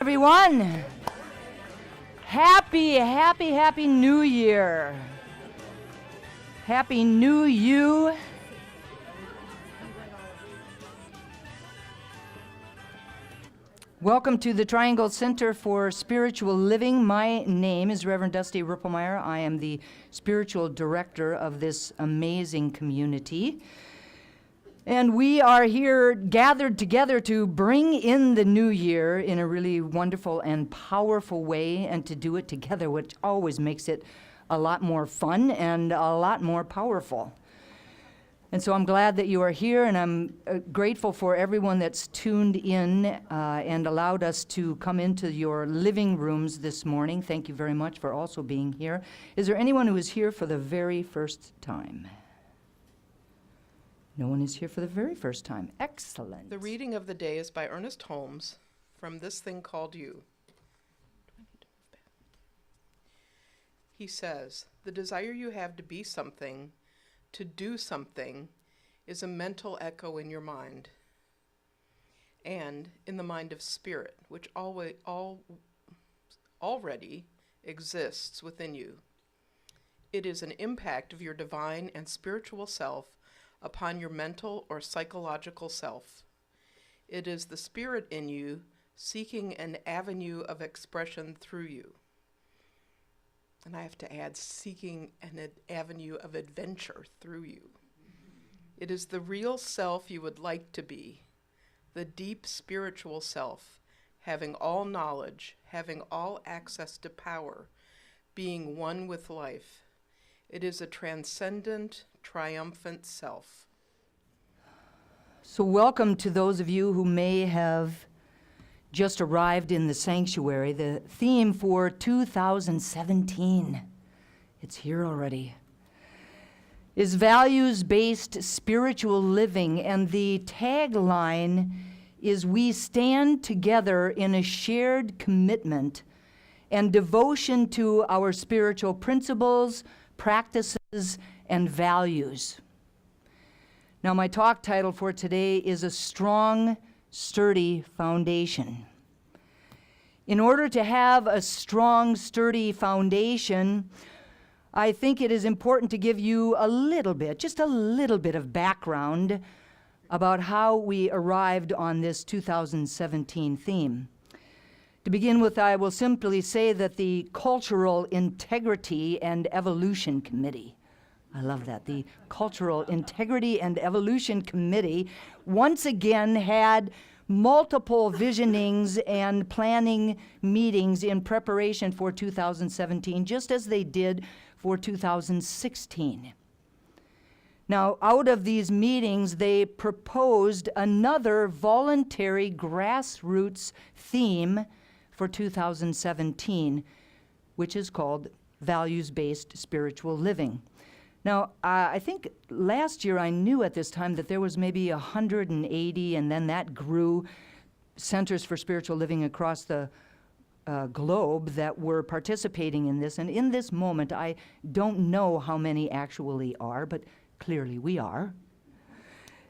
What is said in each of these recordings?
Everyone, happy New Year. Happy New You. Welcome to the Triangle Center for Spiritual Living. My name is Reverend Dusty Ripplemeyer. I am the spiritual director of this amazing community. And we are here gathered together to bring in the new year in a really wonderful and powerful way, and to do it together, which always makes it a lot more fun and a lot more powerful. And so I'm glad that you are here, and I'm grateful for everyone that's tuned in and allowed us to come into your living rooms this morning. Thank you very much for also being here. Is there anyone who is here for the very first time? No one is here for the very first time. Excellent. The reading of the day is by Ernest Holmes from This Thing Called You. He says, "The desire you have to be something, to do something, is a mental echo in your mind, and in the mind of spirit, which already exists within you. It is an impact of your divine and spiritual self upon your mental or psychological self. It is the spirit in you seeking an avenue of expression through you." And I have to add, seeking an avenue of adventure through you. It is the real self you would like to be, the deep spiritual self, having all knowledge, having all access to power, being one with life. It is a transcendent, triumphant self. So welcome to those of you who may have just arrived in the sanctuary. The theme for 2017, it's here already, is values-based spiritual living, and the tagline is "We stand together in a shared commitment and devotion to our spiritual principles, practices, and values." Now, my talk title for today is "A Strong, Sturdy Foundation." In order to have a strong, sturdy foundation, I think it is important to give you a little bit, just a little bit of background about how we arrived on this 2017 theme. To begin with, I will simply say that the Cultural Integrity and Evolution Committee, I love that, the Cultural Integrity and Evolution Committee once again had multiple visionings and planning meetings in preparation for 2017, just as they did for 2016. Now, out of these meetings, they proposed another voluntary grassroots theme for 2017, which is called Values-Based Spiritual Living. Now, I think last year I knew at this time that there was maybe 180, and then that grew, centers for spiritual living across the globe that were participating in this. And in this moment, I don't know how many actually are, but clearly we are.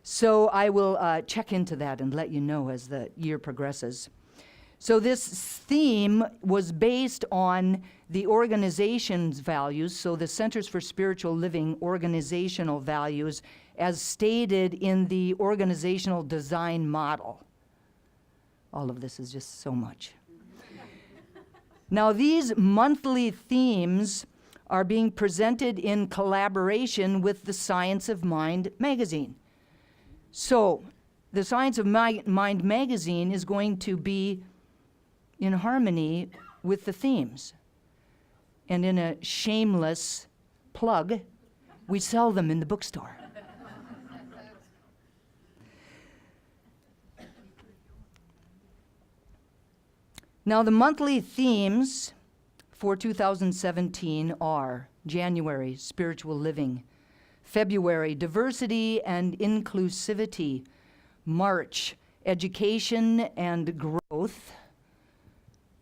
So I will check into that and let you know as the year progresses. So this theme was based on the organization's values, so the Centers for Spiritual Living organizational values as stated in the organizational design model. All of this is just so much. Now, these monthly themes are being presented in collaboration with the Science of Mind magazine. So the Science of Mind magazine is going to be in harmony with the themes. And in a shameless plug, we sell them in the bookstore. Now, the monthly themes for 2017 are January, spiritual living; February, diversity and inclusivity; March, education and growth,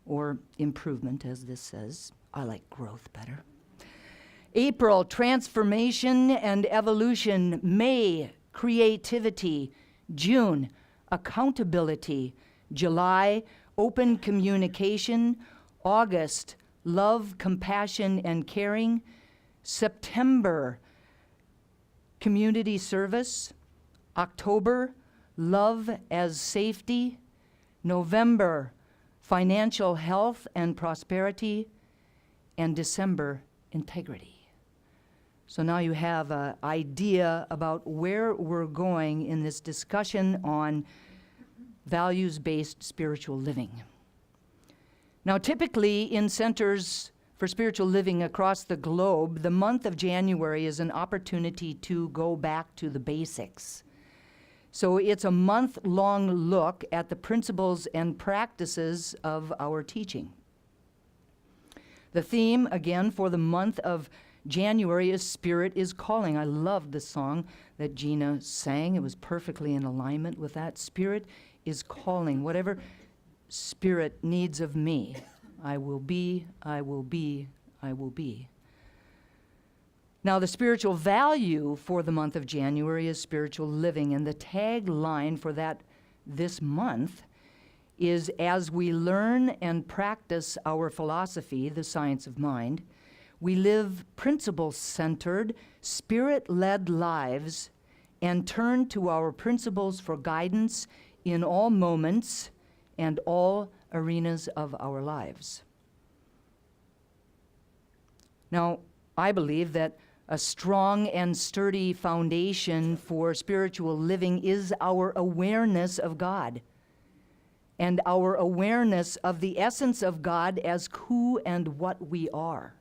or improvement, as this says. I like growth better. April, transformation and evolution; May, creativity; June, accountability; July, open communication. August, love, compassion, and caring. September, community service. October, love as safety. November, financial health and prosperity. And December, integrity. So now you have an idea about where we're going in this discussion on values-based spiritual living. Now, typically in centers for spiritual living across the globe, the month of January is an opportunity to go back to the basics. So it's a month-long look at the principles and practices of our teaching. The theme, again, for the month of January is Spirit is Calling. I loved the song that Gina sang. It was perfectly in alignment with that. Spirit is calling. Whatever Spirit needs of me, I will be, I will be, I will be. Now, the spiritual value for the month of January is spiritual living, and the tagline for that this month is, as we learn and practice our philosophy, the science of mind, we live principle-centered, spirit-led lives and turn to our principles for guidance in all moments and all arenas of our lives. Now, I believe that a strong and sturdy foundation for spiritual living is our awareness of God and our awareness of the essence of God as who and what we are.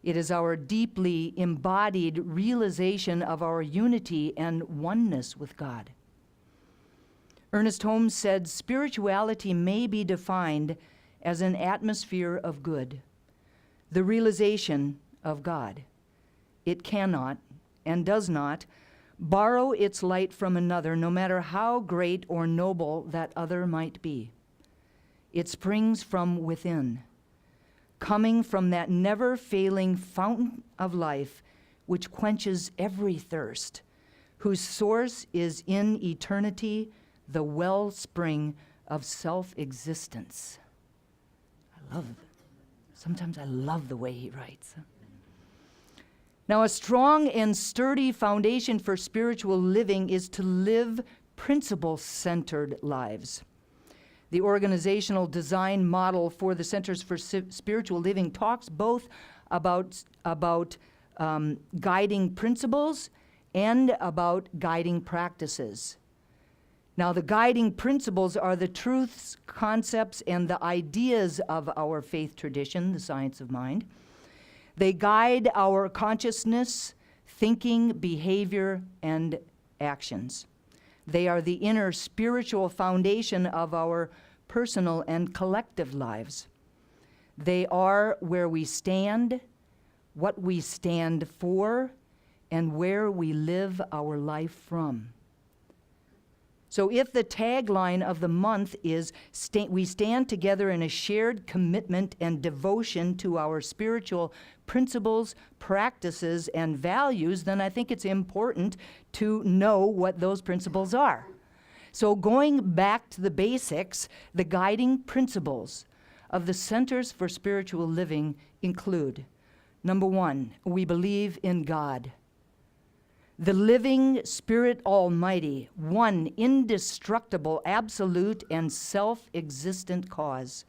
It is our deeply embodied realization of our unity and oneness with God. Ernest Holmes said, spirituality may be defined as an atmosphere of good, the realization of God. It cannot and does not borrow its light from another, no matter how great or noble that other might be. It springs from within, coming from that never-failing fountain of life which quenches every thirst, whose source is in eternity, the wellspring of self-existence. Sometimes I love the way he writes. Now, a strong and sturdy foundation for spiritual living is to live principle-centered lives. The organizational design model for the Centers for Spiritual Living talks both about guiding principles and about guiding practices. Now, the guiding principles are the truths, concepts, and the ideas of our faith tradition, the science of mind. They guide our consciousness, thinking, behavior, and actions. They are the inner spiritual foundation of our personal and collective lives. They are where we stand, what we stand for, and where we live our life from. So if the tagline of the month is, we stand together in a shared commitment and devotion to our spiritual principles, practices, and values, then I think it's important to know what those principles are. So going back to the basics, the guiding principles of the Centers for Spiritual Living include, number one, we believe in God, the living Spirit Almighty, one indestructible, absolute, and self-existent cause.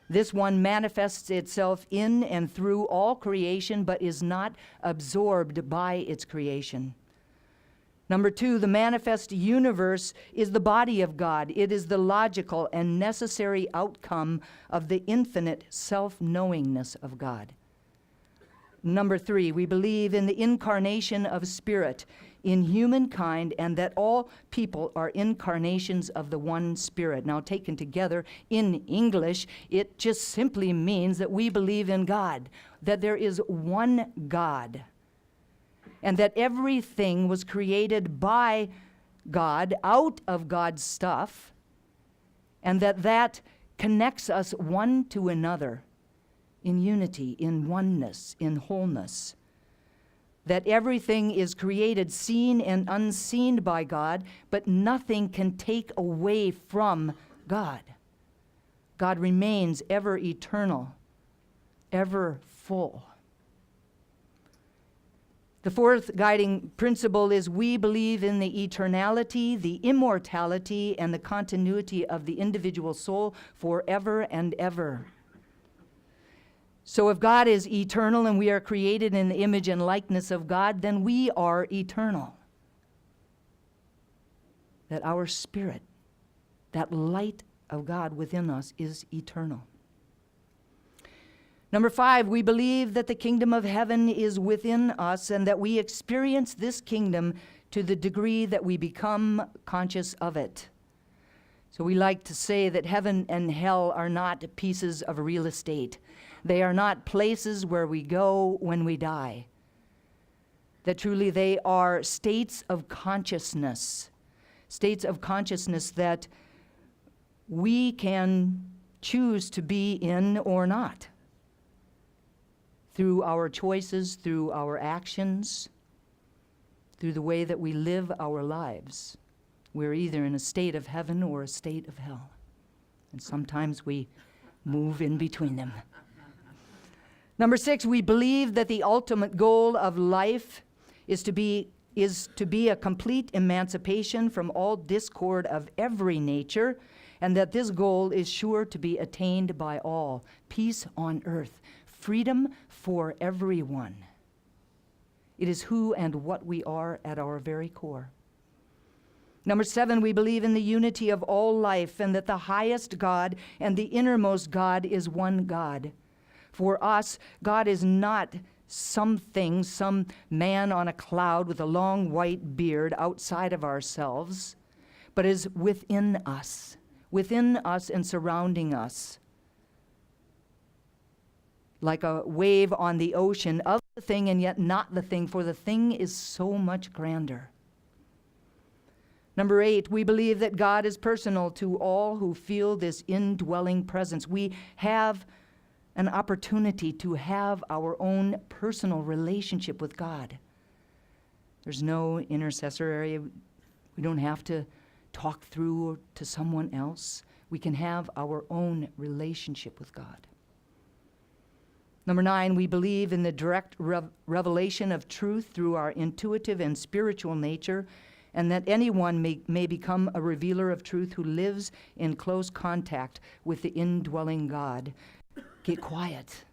This one manifests itself in and through all creation, but is not absorbed by its creation. Number two, the manifest universe is the body of God. It is the logical and necessary outcome of the infinite self-knowingness of God. Number three, we believe in the incarnation of Spirit in humankind and that all people are incarnations of the one Spirit. Now, taken together in English, it just simply means that we believe in God, that there is one God, and that everything was created by God, out of God's stuff, and that connects us one to another in unity, in oneness, in wholeness. That everything is created seen and unseen by God, but nothing can take away from God. God remains ever eternal, ever full. The fourth guiding principle is we believe in the eternality, the immortality, and the continuity of the individual soul forever and ever. So if God is eternal and we are created in the image and likeness of God, then we are eternal. That our spirit, that light of God within us, is eternal. Number 5, we believe that the kingdom of heaven is within us and that we experience this kingdom to the degree that we become conscious of it. So we like to say that heaven and hell are not pieces of real estate. They are not places where we go when we die. That truly they are states of consciousness that we can choose to be in or not. Through our choices, through our actions, through the way that we live our lives. We're either in a state of heaven or a state of hell. And sometimes we move in between them. Number 6, we believe that the ultimate goal of life is to be a complete emancipation from all discord of every nature, and that this goal is sure to be attained by all. Peace on earth. Freedom for everyone. It is who and what we are at our very core. Number 7, we believe in the unity of all life and that the highest God and the innermost God is one God. For us, God is not something, some man on a cloud with a long white beard outside of ourselves, but is within us and surrounding us. Like a wave on the ocean of the thing and yet not the thing, for the thing is so much grander. Number 8, we believe that God is personal to all who feel this indwelling presence. We have an opportunity to have our own personal relationship with God. There's no intercessor area. We don't have to talk through to someone else. We can have our own relationship with God. Number 9, we believe in the direct revelation of truth through our intuitive and spiritual nature, and that anyone may become a revealer of truth who lives in close contact with the indwelling God. Get quiet.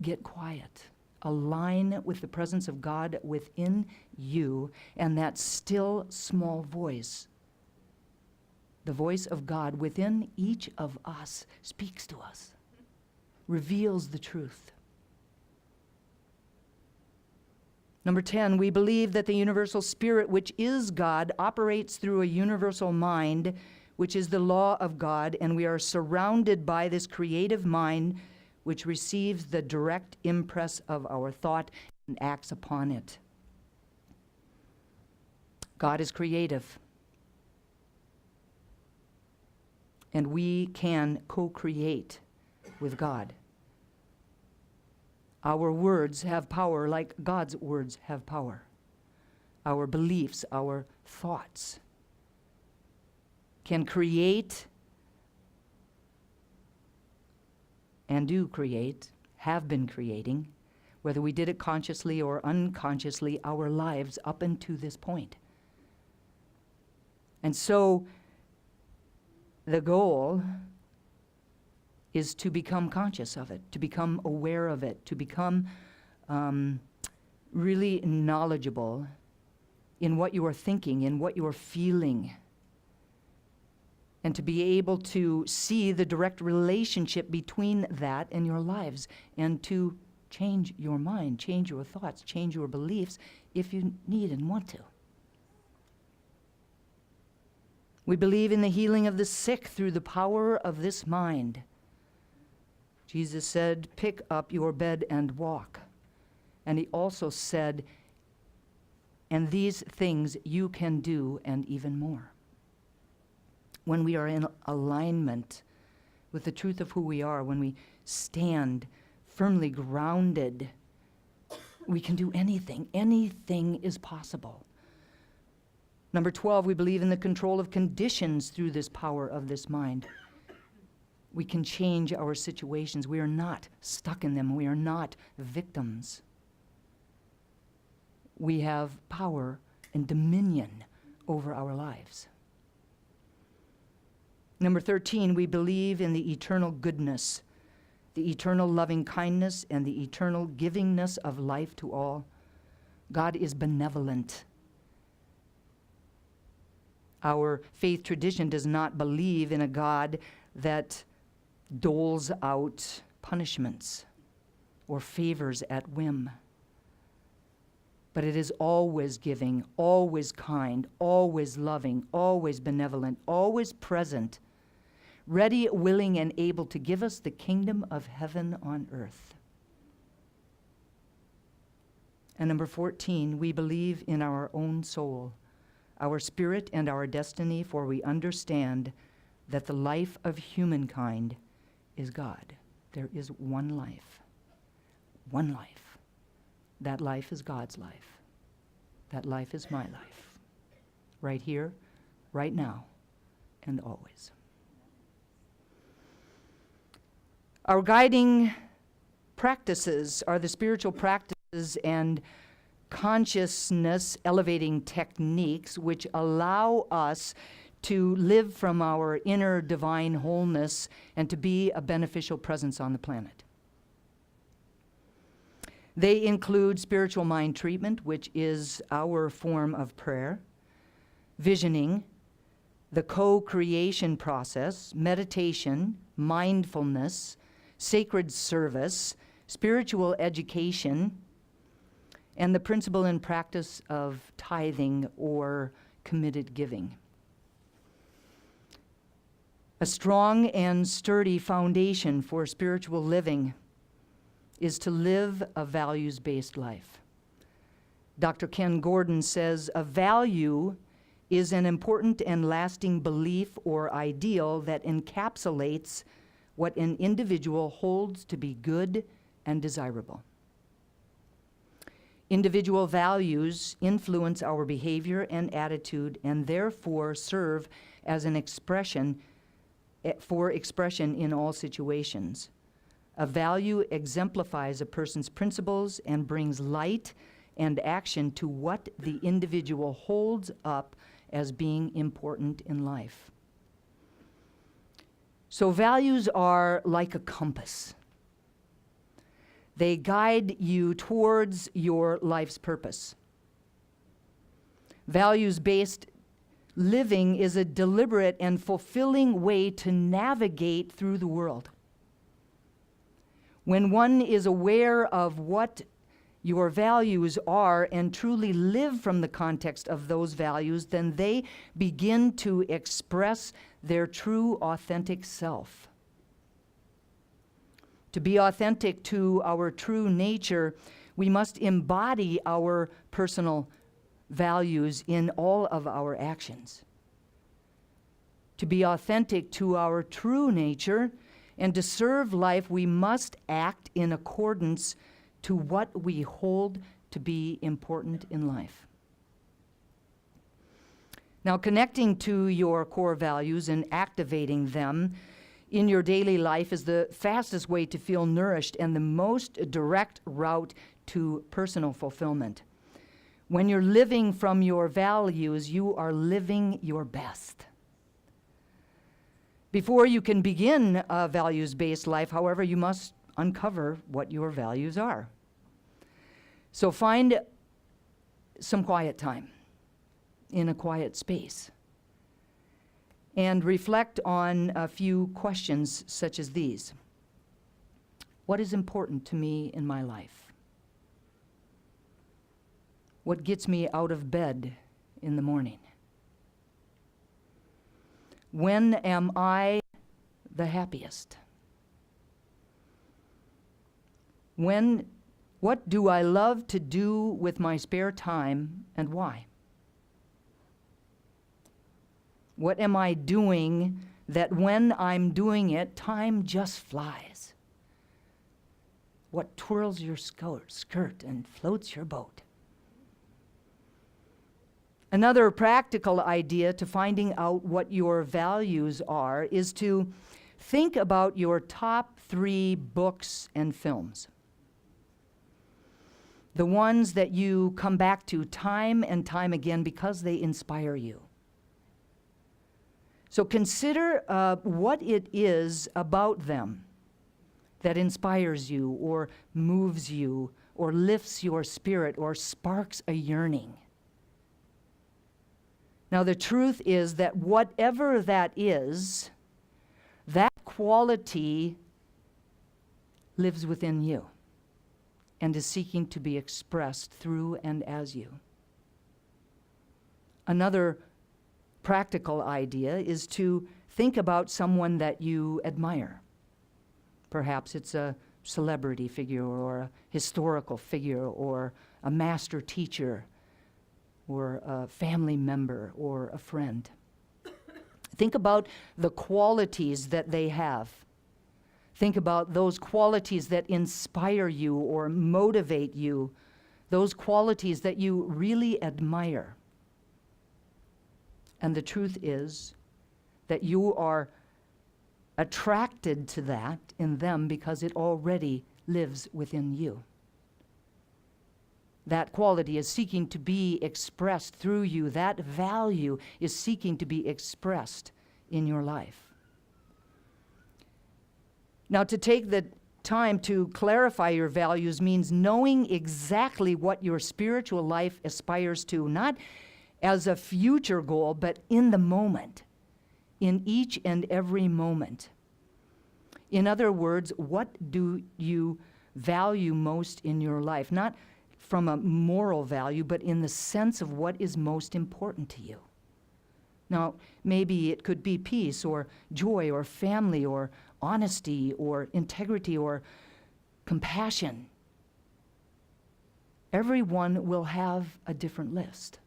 Get quiet. Align with the presence of God within you and that still small voice. The voice of God within each of us speaks to us. Reveals the truth. Number 10, we believe that the universal spirit, which is God, operates through a universal mind, which is the law of God, and we are surrounded by this creative mind, which receives the direct impress of our thought and acts upon it. God is creative. And we can co-create with God. Our words have power like God's words have power. Our beliefs, our thoughts can create and do create, have been creating, whether we did it consciously or unconsciously, our lives up until this point. And so the goal is to become conscious of it, to become aware of it, to become really knowledgeable in what you are thinking, in what you are feeling, and to be able to see the direct relationship between that and your lives, and to change your mind, change your thoughts, change your beliefs if you need and want to. We believe in the healing of the sick through the power of this mind. Jesus said, "Pick up your bed and walk." And he also said, "And these things you can do and even more." When we are in alignment with the truth of who we are, when we stand firmly grounded, we can do anything. Anything is possible. Number 12, we believe in the control of conditions through this power of this mind. We can change our situations. We are not stuck in them. We are not victims. We have power and dominion over our lives. Number 13, we believe in the eternal goodness, the eternal loving kindness, and the eternal givingness of life to all. God is benevolent. Our faith tradition does not believe in a God that doles out punishments or favors at whim. But it is always giving, always kind, always loving, always benevolent, always present, ready, willing, and able to give us the kingdom of heaven on earth. And number 14, we believe in our own soul, our spirit, and our destiny, for we understand that the life of humankind is God. There is one life. One life. That life is God's life. That life is my life. Right here, right now, and always. Our guiding practices are the spiritual practices and consciousness elevating techniques which allow us to live from our inner divine wholeness and to be a beneficial presence on the planet. They include spiritual mind treatment, which is our form of prayer, visioning, the co-creation process, meditation, mindfulness, sacred service, spiritual education, and the principle and practice of tithing or committed giving. A strong and sturdy foundation for spiritual living is to live a values-based life. Dr. Ken Gordon says, a value is an important and lasting belief or ideal that encapsulates what an individual holds to be good and desirable. Individual values influence our behavior and attitude and therefore serve as an expression for expression in all situations. A value exemplifies a person's principles and brings light and action to what the individual holds up as being important in life. So values are like a compass. They guide you towards your life's purpose. Values-based living is a deliberate and fulfilling way to navigate through the world. When one is aware of what your values are and truly live from the context of those values, then they begin to express their true, authentic self. To be authentic to our true nature, we must embody our personal values in all of our actions. To be authentic to our true nature and to serve life, we must act in accordance to what we hold to be important in life. Now, connecting to your core values and activating them in your daily life is the fastest way to feel nourished and the most direct route to personal fulfillment. When you're living from your values, you are living your best. Before you can begin a values-based life, however, you must uncover what your values are. So find some quiet time in a quiet space and reflect on a few questions such as these. What is important to me in my life? What gets me out of bed in the morning? When am I the happiest? What do I love to do with my spare time and why? What am I doing that when I'm doing it, time just flies? What twirls your skirt and floats your boat? Another practical idea to finding out what your values are is to think about your top 3 books and films. The ones that you come back to time and time again because they inspire you. So consider what it is about them that inspires you or moves you or lifts your spirit or sparks a yearning. Now, the truth is that whatever that is, that quality lives within you and is seeking to be expressed through and as you. Another practical idea is to think about someone that you admire. Perhaps it's a celebrity figure or a historical figure or a master teacher or a family member or a friend. Think about the qualities that they have. Think about those qualities that inspire you or motivate you, those qualities that you really admire. And the truth is that you are attracted to that in them because it already lives within you. That quality is seeking to be expressed through you. That value is seeking to be expressed in your life. Now, to take the time to clarify your values means knowing exactly what your spiritual life aspires to, not as a future goal, but in the moment, in each and every moment. In other words, what do you value most in your life? Not from a moral value, but in the sense of what is most important to you. Now, maybe it could be peace or joy or family or honesty or integrity or compassion. Everyone will have a different list.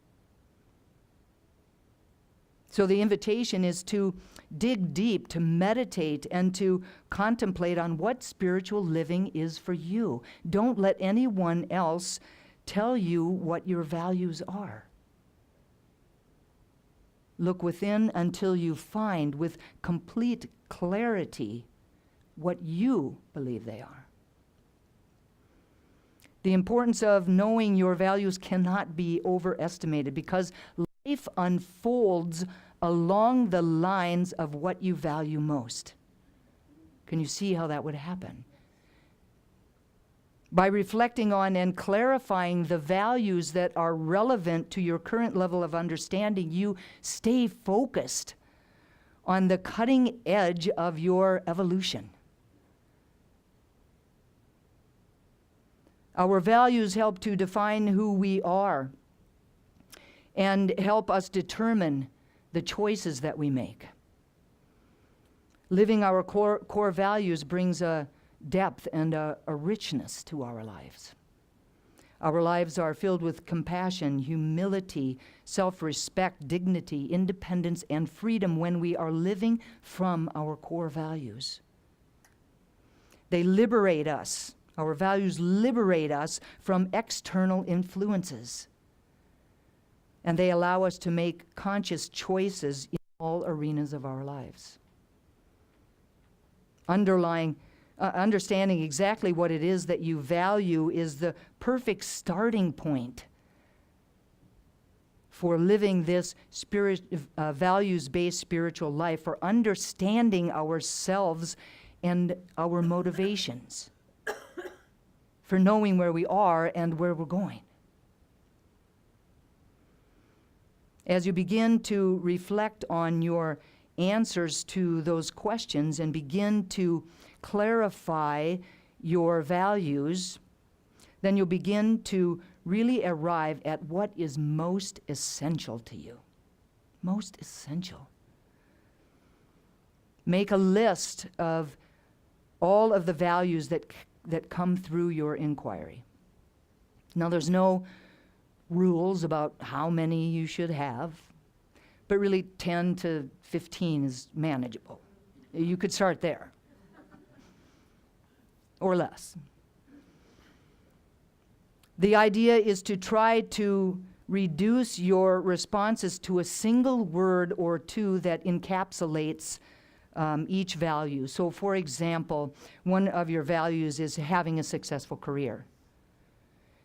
So the invitation is to dig deep, to meditate, and to contemplate on what spiritual living is for you. Don't let anyone else tell you what your values are. Look within until you find with complete clarity what you believe they are. The importance of knowing your values cannot be overestimated because life unfolds along the lines of what you value most. Can you see how that would happen? By reflecting on and clarifying the values that are relevant to your current level of understanding, you stay focused on the cutting edge of your evolution. Our values help to define who we are and help us determine the choices that we make. Living our core values brings a depth and a richness to our lives. Our lives are filled with compassion, humility, self-respect, dignity, independence, and freedom when we are living from our core values. They liberate us. Our values liberate us from external influences. And they allow us to make conscious choices in all arenas of our lives. Understanding exactly what it is that you value is the perfect starting point for living this values-based spiritual life, for understanding ourselves and our motivations, for knowing where we are and where we're going. As you begin to reflect on your answers to those questions and begin to clarify your values, then you'll begin to really arrive at what is most essential to you. Most essential. Make a list of all of the values that come through your inquiry. Now, there's no rules about how many you should have, but really 10 to 15 is manageable. You could start there, or less. The idea is to try to reduce your responses to a single word or two that encapsulates each value. So for example, one of your values is having a successful career.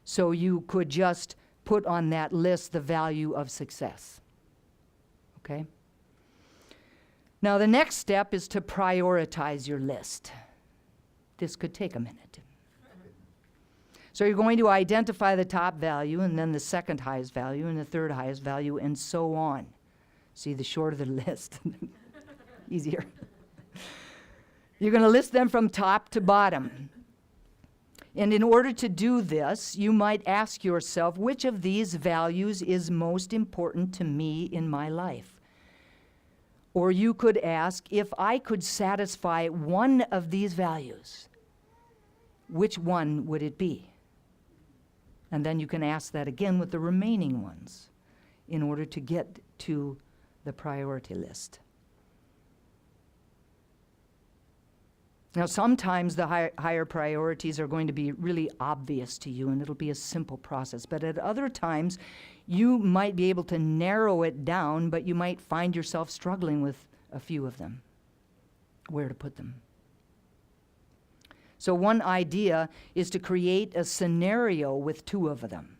So you could just put on that list the value of success. Okay? Now the next step is to prioritize your list. This could take a minute. So you're going to identify the top value, and then the second highest value, and the third highest value, and so on. See, the shorter the list, easier. You're going to list them from top to bottom. And in order to do this, you might ask yourself, which of these values is most important to me in my life? Or you could ask, if I could satisfy one of these values, which one would it be? And then you can ask that again with the remaining ones in order to get to the priority list. Now, sometimes the higher priorities are going to be really obvious to you, and it'll be a simple process. But at other times, you might be able to narrow it down, but you might find yourself struggling with a few of them, where to put them. So one idea is to create a scenario with two of them.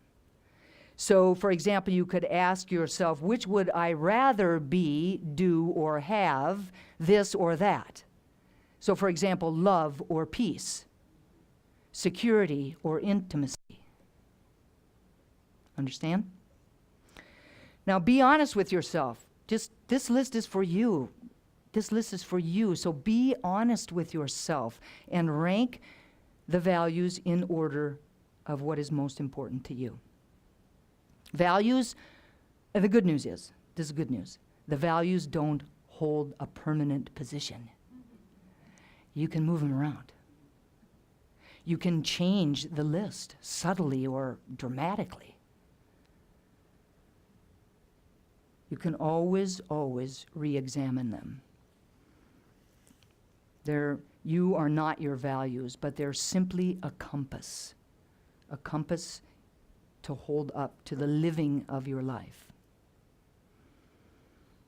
So, for example, you could ask yourself, which would I rather be, do, or have, this or that? So, for example, love or peace, security or intimacy. Understand? Now, be honest with yourself. Just, this list is for you. This list is for you. So be honest with yourself and rank the values in order of what is most important to you. Values, the good news is, this is good news, the values don't hold a permanent position. You can move them around. You can change the list subtly or dramatically. You can always re-examine them. You are not your values, but they're simply a compass to hold up to the living of your life.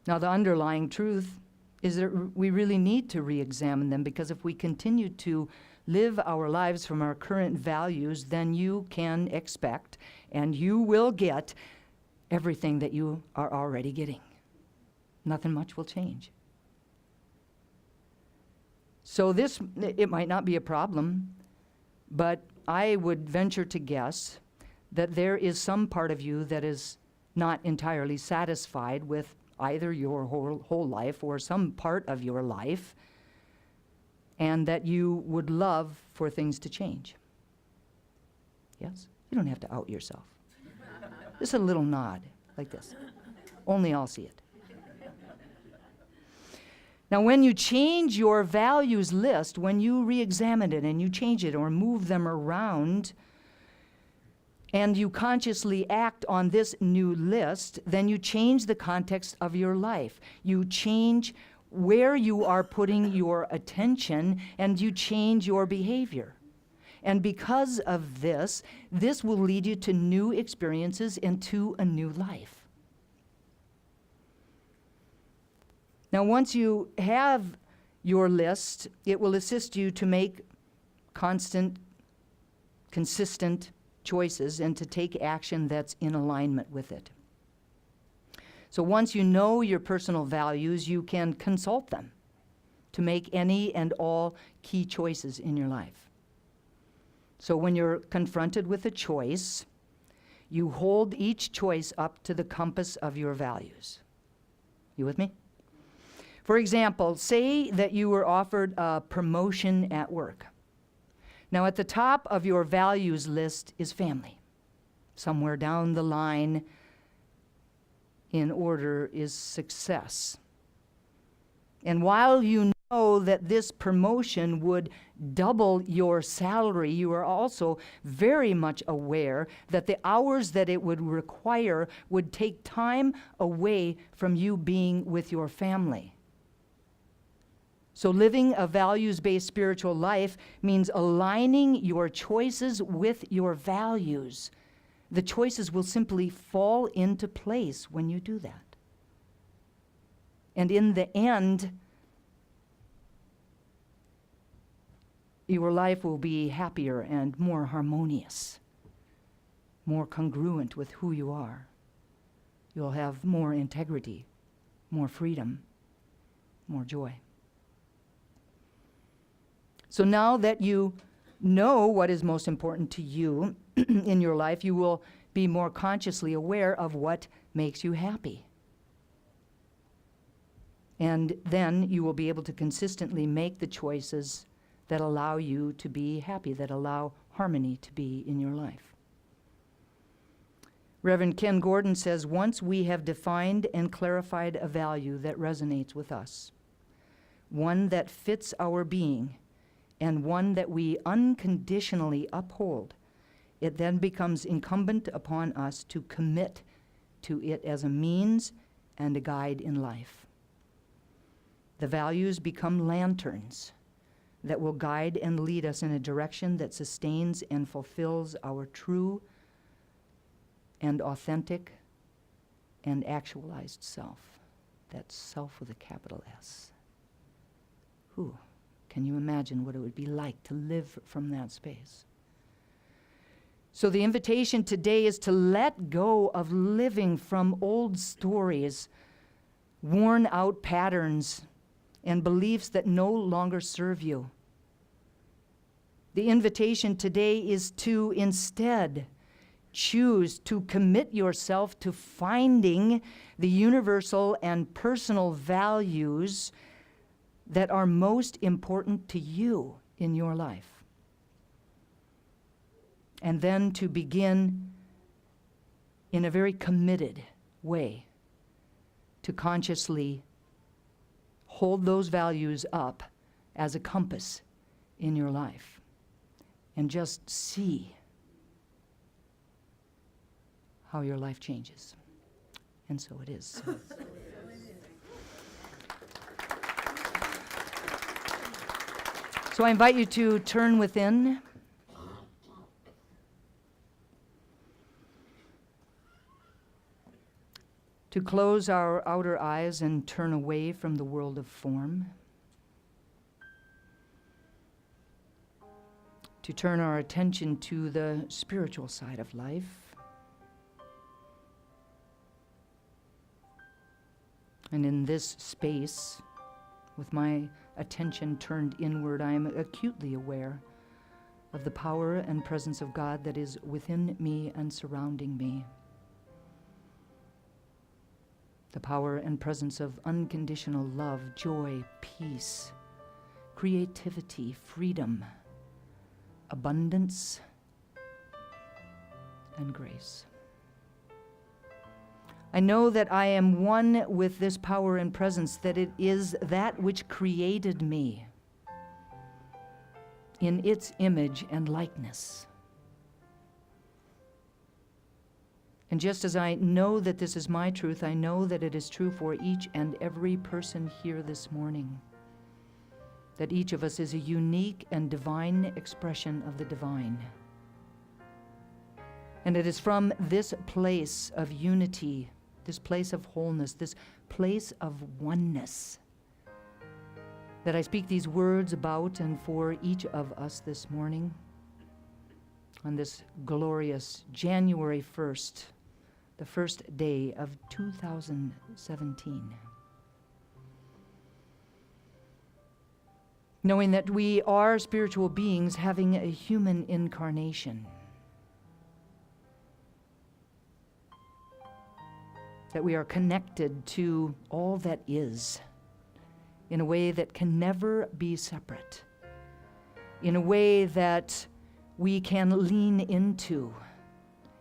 Now, the underlying truth is that we really need to re-examine them, because if we continue to live our lives from our current values, then you can expect and you will get everything that you are already getting. Nothing much will change. So it might not be a problem, but I would venture to guess that there is some part of you that is not entirely satisfied with either your whole life or some part of your life, and that you would love for things to change. Yes? You don't have to out yourself. Just a little nod, like this. Only I'll see it. Now, when you change your values list, when you re-examine it and you change it or move them around, and you consciously act on this new list, then you change the context of your life. You change where you are putting your attention, and you change your behavior. And because of this will lead you to new experiences and to a new life. Now, once you have your list, it will assist you to make consistent choices and to take action that's in alignment with it. So once you know your personal values, you can consult them to make any and all key choices in your life. So when you're confronted with a choice, you hold each choice up to the compass of your values. You with me? For example, say that you were offered a promotion at work. Now, at the top of your values list is family. Somewhere down the line in order is success. And while you know that this promotion would double your salary, you are also very much aware that the hours that it would require would take time away from you being with your family. So living a values-based spiritual life means aligning your choices with your values. The choices will simply fall into place when you do that. And in the end, your life will be happier and more harmonious, more congruent with who you are. You'll have more integrity, more freedom, more joy. So now that you know what is most important to you in your life, you will be more consciously aware of what makes you happy. And then you will be able to consistently make the choices that allow you to be happy, that allow harmony to be in your life. Reverend Ken Gordon says, once we have defined and clarified a value that resonates with us, one that fits our being, and one that we unconditionally uphold, it then becomes incumbent upon us to commit to it as a means and a guide in life. The values become lanterns that will guide and lead us in a direction that sustains and fulfills our true and authentic and actualized self. That's self with a capital S. Can you imagine what it would be like to live from that space? So the invitation today is to let go of living from old stories, worn out patterns, and beliefs that no longer serve you. The invitation today is to instead choose to commit yourself to finding the universal and personal values that are most important to you in your life. And then to begin in a very committed way to consciously hold those values up as a compass in your life and just see how your life changes. And so it is. So I invite you to turn within. To close our outer eyes and turn away from the world of form. To turn our attention to the spiritual side of life. And in this space, with my attention turned inward, I am acutely aware of the power and presence of God that is within me and surrounding me. The power and presence of unconditional love, joy, peace, creativity, freedom, abundance, and grace. I know that I am one with this power and presence, that it is that which created me in its image and likeness. And just as I know that this is my truth, I know that it is true for each and every person here this morning, that each of us is a unique and divine expression of the divine. And it is from this place of unity, this place of wholeness, this place of oneness, that I speak these words about and for each of us this morning on this glorious January 1st, the first day of 2017. Knowing that we are spiritual beings having a human incarnation. That we are connected to all that is in a way that can never be separate, in a way that we can lean into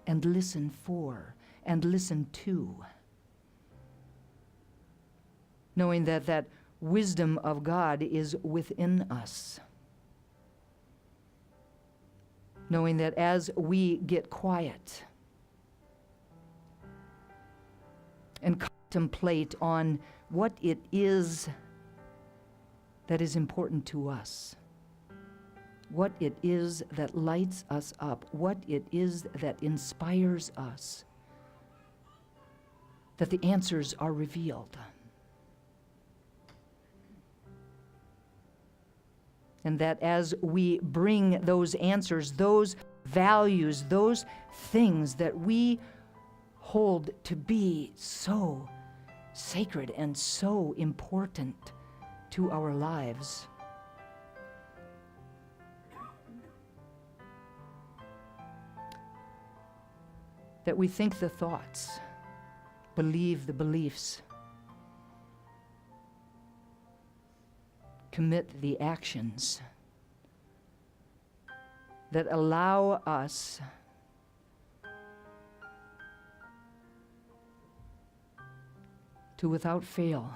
and listen for and listen to, knowing that that wisdom of God is within us, knowing that as we get quiet and contemplate on what it is that is important to us, what it is that lights us up, what it is that inspires us, that the answers are revealed. And that as we bring those answers, those values, those things that we hold to be so sacred and so important to our lives, that we think the thoughts, believe the beliefs, commit the actions that allow us to, without fail,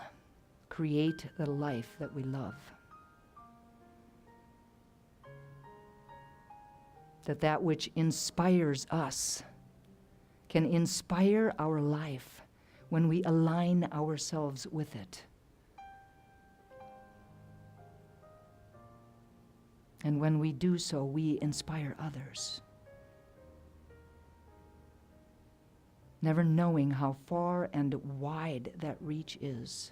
create the life that we love. That which inspires us can inspire our life when we align ourselves with it. And when we do so, we inspire others, never knowing how far and wide that reach is.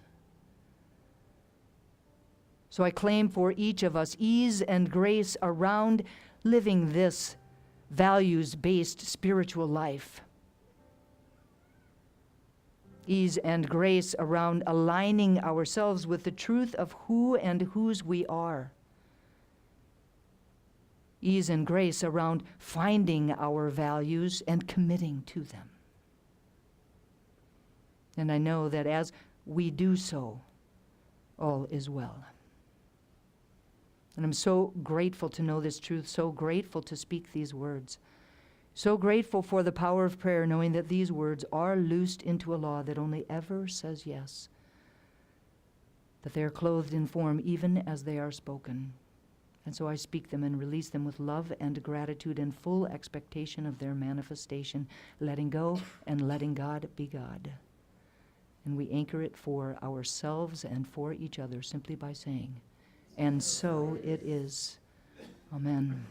So I claim for each of us ease and grace around living this values-based spiritual life. Ease and grace around aligning ourselves with the truth of who and whose we are. Ease and grace around finding our values and committing to them. And I know that as we do so, all is well. And I'm so grateful to know this truth, so grateful to speak these words, so grateful for the power of prayer, knowing that these words are loosed into a law that only ever says yes, that they are clothed in form even as they are spoken. And so I speak them and release them with love and gratitude and full expectation of their manifestation, letting go and letting God be God. And we anchor it for ourselves and for each other simply by saying, and so it is. Amen.